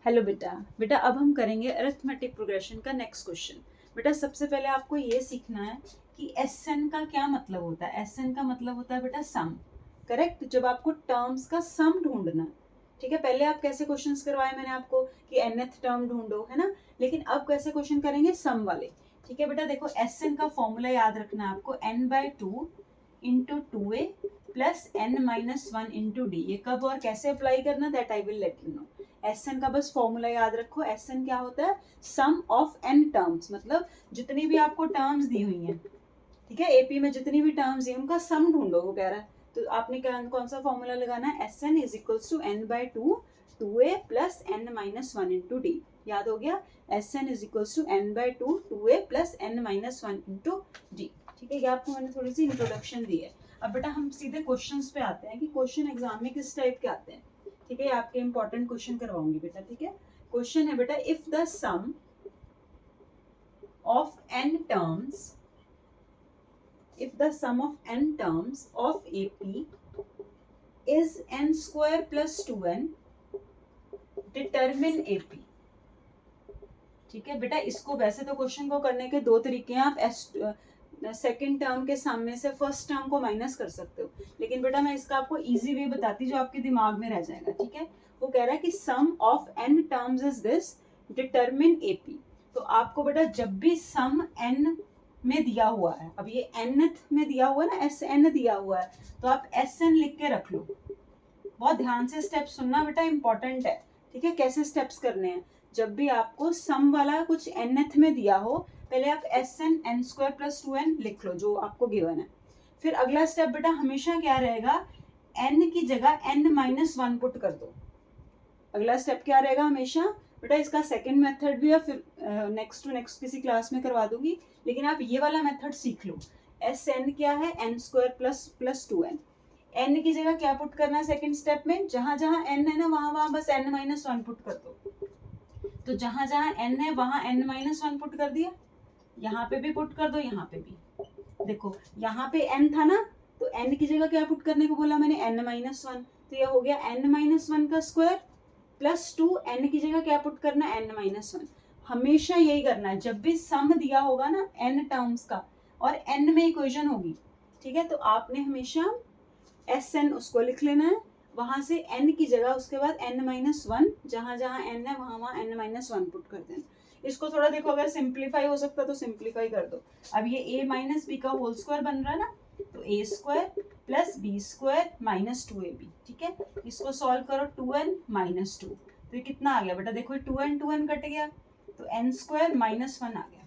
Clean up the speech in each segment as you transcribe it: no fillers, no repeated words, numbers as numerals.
Hello बेटा। बेटा अब हम करेंगे अरिथमेटिक प्रोग्रेशन का नेक्स्ट क्वेश्चन। बेटा सबसे पहले आपको ये सीखना है कि एस एन का क्या मतलब होता है। एस एन का मतलब होता है बेटा सम, करेक्ट। जब आपको टर्म्स का सम ढूंढना है, ठीक है। पहले आप कैसे क्वेश्चंस करवाए मैंने आपको कि nth टर्म ढूंढो, है ना। लेकिन अब कैसे क्वेश्चन करेंगे, सम वाले। ठीक है बेटा, देखो एस एन का फॉर्मूला याद रखना है आपको, n/2 into 2a plus n-1 into D. ये कब और कैसे अप्लाई करना, that I will let you know. S N का बस फॉर्मूला याद रखो। एस एन क्या होता है, सम ऑफ एन टर्म्स, मतलब जितनी भी आपको टर्म्स दी हुई हैं, ठीक है, एपी में जितनी भी टर्म्स हैं उनका सम ढूंढो, वो कह रहा है। तो आपने कौन सा फॉर्मूला लगाना है, S N is equals to n/2 2a plus n-1 into D. याद हो गया, S N is equals to n/2 2a plus n-1 into D. ठीक है, ये आपको मैंने थोड़ी सी इंट्रोडक्शन दी है। अब बेटा हम सीधे क्वेश्चंस पे आते हैं कि क्वेश्चन एग्जाम में किस टाइप के आते हैं। ठीक है, आपके इंपॉर्टेंट क्वेश्चन करवाऊंगी बेटा। ठीक है, क्वेश्चन है बेटा, if the sum of n terms, if the sum of n terms of AP is n square plus 2n, determine AP। ठीक है बेटा, इसको वैसे तो क्वेश्चन को करने के दो तरीके हैं। आप सेकेंड टर्म के सामने से फर्स्ट टर्म को माइनस कर सकते हो, लेकिन बेटा मैं इसका आपको इजी वे बताती जो आपके दिमाग में रह जाएगा। ठीक है, वो कह रहा है कि sum of n terms is this, determine AP। तो आपको बेटा जब भी सम n में दिया हुआ है, अब ये nth में दिया हुआ है ना, SN दिया हुआ है, तो आप SN लिख के रख लो। बहुत ध्यान से स्टेप सुनना बेटा, इंपॉर्टेंट है। ठीक है, कैसे स्टेप्स करने हैं, जब भी आपको सम वाला कुछ nth में दिया हो, पहले आप SN n² प्लस 2n लिख लो जो आपको गिवन है। फिर अगला स्टेप बेटा हमेशा क्या रहेगा, n की जगह n-1 पुट कर दो। अगला स्टेप क्या रहेगा हमेशा बेटा, इसका सेकंड मेथड भी है, फिर नेक्स्ट टू नेक्स्ट किसी क्लास में करवा दूंगी, लेकिन आप ये वाला मेथड सीख लो। एस एन क्या है, n² प्लस 2n। n की जगह क्या पुट करना है सेकंड स्टेप में, जहां जहां n है ना वहां वहां बस n-1 पुट कर दो। तो जहां जहां n है वहां n-1 पुट कर दिया, यहाँ पे भी पुट कर दो, यहाँ पे भी। देखो यहाँ पे n था ना, तो n की जगह क्या पुट करने को बोला मैंने, n-1। तो ये हो गया n-1 का स्क्वायर प्लस 2, n की जगह क्या पुट करना है, n-1। हमेशा यही करना है, जब भी सम दिया होगा ना n टर्म्स का और n में इक्वेशन होगी, ठीक है, तो आपने हमेशा SN उसको लिख लेना है, वहां से n की जगह उसके बाद n-1, जहां जहां n है वहां वहां n-1 पुट कर देना। इसको थोड़ा देखो, अगर सिंप्लीफाई हो सकता तो सिंप्लीफाई कर दो। अब ये a माइनस बी का होल स्क्वायर बन रहा है ना, तो a² plus b² minus 2ab। ठीक है, इसको सॉल्व करो, 2n माइनस 2, तो ये कितना आ गया बेटा, देखो 2n कट गया, तो n² माइनस 1 आ गया।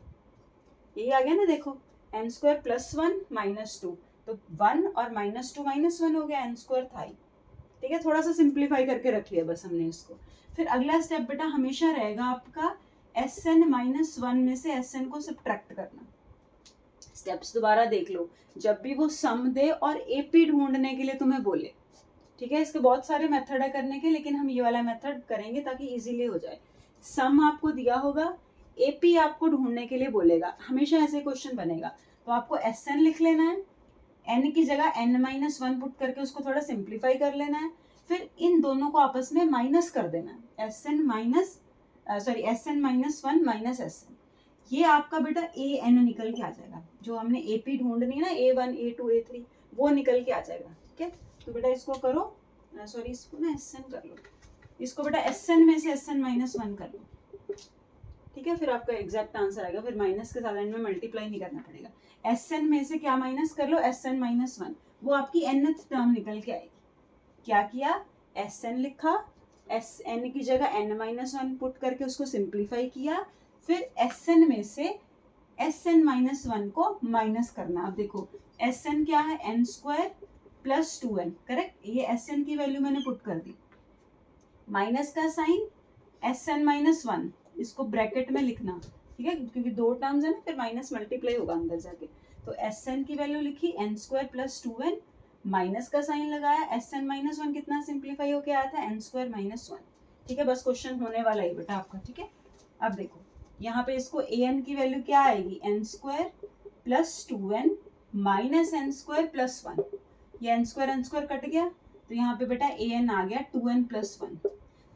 यही आ गया ना, देखो n² प्लस 1 माइनस 2, तो 1 और -2 -1 हो गया, n² था ही। ठीक है, थोड़ा सा सिंप्लीफाई करके रख लिया बस हमने इसको। फिर अगला स्टेप बेटा हमेशा रहेगा आपका SN-1 में से SN को सब्ट्रैक्ट करना। स्टेप्स दोबारा देख लो, जब भी वो सम दे और AP ढूंढने के लिए तुम्हें बोले, ठीक है, इसके बहुत सारे मेथड है करने के, लेकिन हम ये वाला मेथड करेंगे ताकि इजीली हो जाए। सम आपको दिया होगा, AP आपको ढूंढने के लिए बोलेगा, हमेशा ऐसे क्वेश्चन बनेगा, तो आपको SN लिख लेना है, n की जगह n-1 पुट करके उसको थोड़ा सिंप्लीफाई कर लेना है। फिर इन दोनों को आपस में माइनस कर देना है, SN -1 माइनस SN। ये आपका बेटा AN निकल के आ जाएगा, जो हमने AP ढूंढनी है ना, A1 A2 A3, वो निकल के आ जाएगा। ठीक है, तो बेटा इसको करो, सॉरी इसको ना SN कर लो, इसको बेटा SN में से SN-1 कर लो। ठीक है, फिर आपका एग्जैक्ट आंसर आएगा, फिर माइनस के साथ एंड में मल्टीप्लाई नहीं करना पड़ेगा। SN में से क्या माइनस कर लो, SN-1, वो आपकी nth टर्म निकल के आएगी। क्या किया, SN लिखा, SN की जगह n-1 पुट करके उसको सिंप्लीफाई किया, फिर SN में से SN-1 को माइनस करना। अब देखो SN क्या है, n² प्लस 2n, करेक्ट, ये SN की वैल्यू मैंने पुट कर दी, माइनस का साइन SN-1, इसको ब्रैकेट में लिखना, ठीक है, क्योंकि दो टर्म्स है ना, फिर माइनस मल्टीप्लाई होगा अंदर जाके। तो SN की वैल्यू लिखी n² प्लस 2n, माइनस का साइन लगाया, SN-1 कितना सिंप्लीफाई होके आया था, n² माइनस 1। ठीक है, बस क्वेश्चन होने वाला है बेटा आपका। ठीक है, अब देखो यहाँ पे इसको AN की वैल्यू क्या आएगी, n² plus 2n minus n² plus 1, ये n² कट गया, तो यहाँ पे बेटा AN आ गया 2n प्लस 1।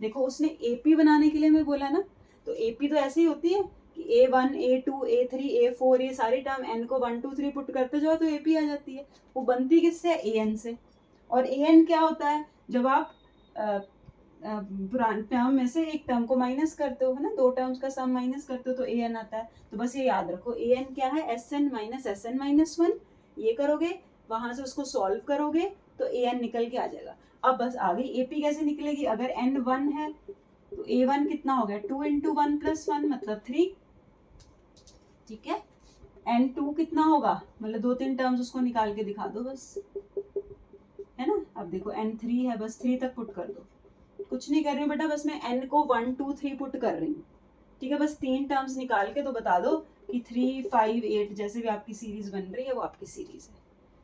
देखो उसने AP बनाने के लिए हमें बोला ना, तो AP तो ऐसे ही होती है कि A1 A2 A3 A4 ये सारी टर्म n को 1 2 3 पुट करते जाओ तो AP आ जाती है। वो बनती किससे? AN से। और AN क्या होता है? जब आप पुराने टर्म में से एक टर्म को माइनस करते हो, है ना, दो टर्म्स का सम माइनस करते हो तो AN आता है। तो बस ये याद रखो, AN क्या है? SN minus SN minus 1। ये करोगे, वहां से उसको सॉल्व करोगे तो AN निकल के आ जाएगा। अब बस आ गई AP कैसे निकलेगी? अगर N 1 है तो A1 कितना हो गया? 2 इंटू 1 प्लस 1 मतलब 3। ठीक है, N2 कितना होगा? मतलब 2 3 टर्म्स उसको निकाल के दिखा दो बस, है ना। अब देखो N3 है, बस 3 तक पुट कर दो। कुछ नहीं कर रही हूँ बेटा, बस मैं N को 1 2 3 पुट कर रही हूँ। ठीक है, बस 3 टर्म्स निकाल के तो बता दो कि 3 5 8 जैसे भी आपकी सीरीज बन रही है वो आपकी सीरीज है।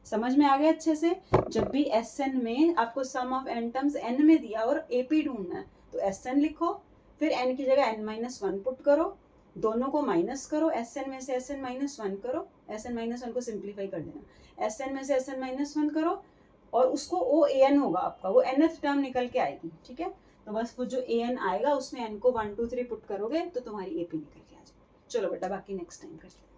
समझ में आ गया अच्छे से? जब भी SN में आपको सम ऑफ n टर्म्स n में दिया और AP ढूंढना है तो SN लिखो, फिर n की जगह n-1 पुट करो, दोनों को माइनस करो, SN में से SN-1 करो, SN-1 को सिंप्लीफाई कर देना, SN में से SN-1 करो, और उसको OAN होगा आपका, वो nth टर्म निकल के आएगी। ठीक है, तो बस वो जो AN आएगा उसमें n को 1 2 3 पुट करोगे तो तुम्हारी AP निकल के आ जाएगी। चलो बेटा बाकी नेक्स्ट टाइम करते हैं।